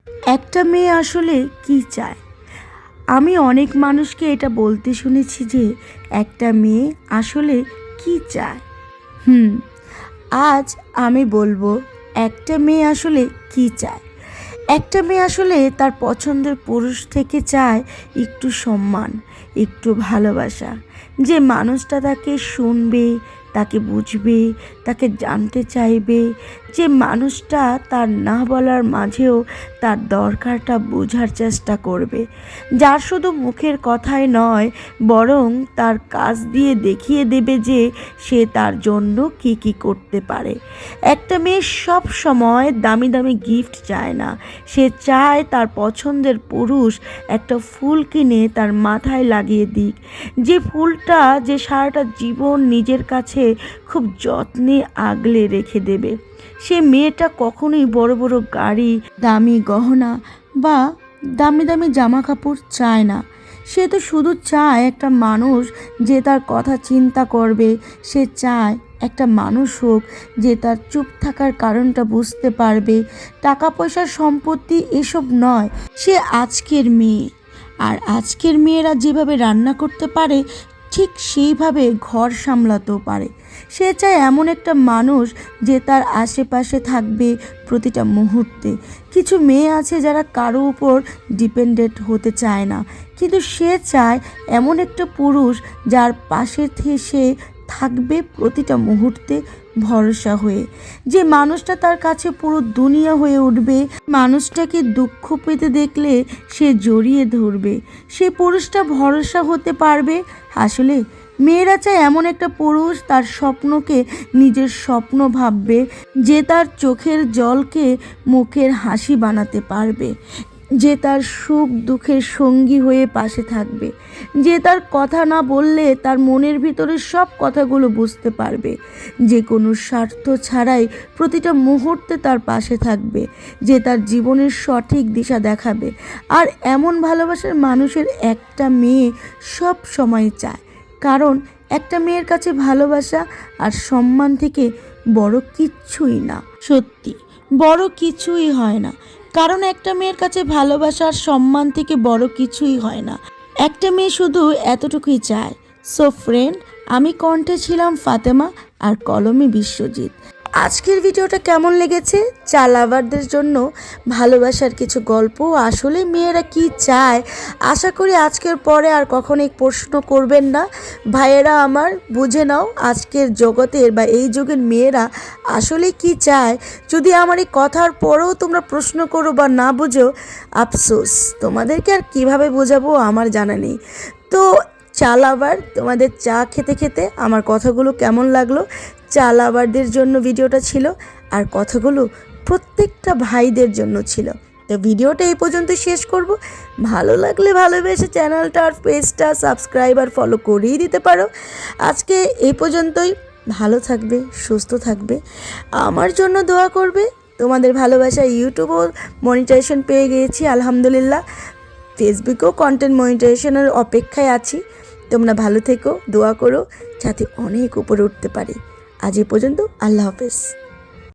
একটা মেয়ে আসলে কি চায়? আমি অনেক মানুষকে এটা বলতে শুনেছি যে একটা মেয়ে আসলে কি চায়। হুম আজ আমি বলবো একটা মেয়ে আসলে কি চায়। একটা মেয়ে আসলে তার পছন্দের পুরুষ থেকে চায় একটু সম্মান, একটু ভালোবাসা, যে মানুষটা তাকে শুনবে, তাকে বুঝবে, তাকে জানতে চাইবে, যে মানুষটা তার না বলার মাঝেও তার দরকারটা বোঝার চেষ্টা করবে, যার শুধু মুখের কথাই নয় বরং তার কাজ দিয়ে দেখিয়ে দেবে যে সে তার জন্য কি কি করতে পারে। একটা মেয়ে সব সময় দামি দামি গিফট চায় না, সে চায় তার পছন্দের পুরুষ একটা ফুল কিনে তার মাথায় লাগিয়ে দিক, যে ফুলটা যে সারাটা জীবন নিজের কাছে খুব যত্নে আগলে রেখে দেবে। সে মেয়েটা কখনোই বড় বড় গাড়ি, দামি গহনা বা দামি দামি জামা কাপড় চায় না। সে তো শুধু চায় একটা মানুষ যে তার কথা চিন্তা করবে। সে চায় একটা মানুষ হোক যে তার চুপ থাকার কারণটা বুঝতে পারবে। টাকা পয়সা সম্পত্তি এসব নয়, সে আজকের মেয়ে। আর আজকের মেয়েরা যেভাবে রান্না করতে পারে ঠিক সেইভাবে ঘর সামলাতেও পারে। সে চায় এমন একটা মানুষ যে তার আশেপাশে থাকবে প্রতিটা মুহূর্তে। কিছু মেয়ে আছে যারা কারো উপর ডিপেন্ডেন্ট হতে চায় না, কিন্তু সে চায় এমন একটা পুরুষ যার পাশে সে থাকবে প্রতিটা মুহূর্তে ভরসা হয়ে, যে মানুষটা তার কাছে পুরো দুনিয়া হয়ে উঠবে। মানুষটাকে দুঃখ পেতে দেখলে সে জড়িয়ে ধরবে, সে পুরুষটা ভরসা হতে পারবে। আসলে মেয়েরা চায় এমন একটা পুরুষ তার স্বপ্নকে নিজের স্বপ্ন ভাববে, যে তার চোখের জলকে মুখের হাসি বানাতে পারবে, যে তার সুখ দুঃখের সঙ্গী হয়ে পাশে থাকবে, যে তার কথা না বললে তার মনের ভিতরে সব কথাগুলো বুঝতে পারবে, যে কোনো স্বার্থ ছাড়াই প্রতিটা মুহূর্তে তার পাশে থাকবে, যে তার জীবনের সঠিক দিশা দেখাবে। আর এমন ভালোবাসার মানুষের একটা মেয়ে সব সময় চায়, কারণ একটা মেয়ের কাছে ভালোবাসা আর সম্মান থেকে বড় কিচ্ছুই না। সত্যি বড় কিছুই হয় না, কারণ একটা মেয়ের কাছে ভালোবাসা আর সম্মান থেকে বড় কিছুই হয় না। একটা মেয়ে শুধু এতটুকুই চায়। সো ফ্রেন্ড, আমি কণ্ঠে ছিলাম ফাতেমা আর কলমে বিশ্বজিৎ। আজকের ভিডিওটা কেমন লেগেছে? চা লাভারদের জন্য ভালোবাসার কিছু গল্প, আসলে মেয়েরা কি চায়। আশা করি আজকের পরে আর কখনো প্রশ্ন করবেন না। ভাইয়েরা আমার, বুঝে নাও আজকের জগতের বা এই যুগের মেয়েরা আসলে কি চায়। যদি আমার এই কথার পরেও তোমরা প্রশ্ন করো বা না বুঝো, আফসোস, তোমাদেরকে আর কিভাবে বোঝাবো আমার জানা নেই। তো চা লাভার, তোমাদের চা খেতে খেতে আমার কথাগুলো কেমন লাগলো? চা লাভারদের জন্য ভিডিওটা ছিল, আর কথাগুলো প্রত্যেকটা ভাইদের জন্য ছিল। তো ভিডিওটা এই পর্যন্ত শেষ করব। ভালো লাগলে ভালোবেসে চ্যানেলটা আর পেজটা সাবস্ক্রাইব আর ফলো করেই দিতে পারো। আজকে এই পর্যন্তই। ভালো থাকবে, সুস্থ থাকবে, আমার জন্য দোয়া করবে। তোমাদের ভালোবাসা ইউটিউবও মনিটাইজেশন পেয়ে গিয়েছি আলহামদুলিল্লাহ, ফেসবুকেও কন্টেন্ট মনিটাইজেশনের অপেক্ষায় আছি। তোমরা ভালো থেকো, দোয়া করো যাতে অনেক উপরে উঠতে পারি। আজ এই পর্যন্ত, আল্লাহ হাফেজ।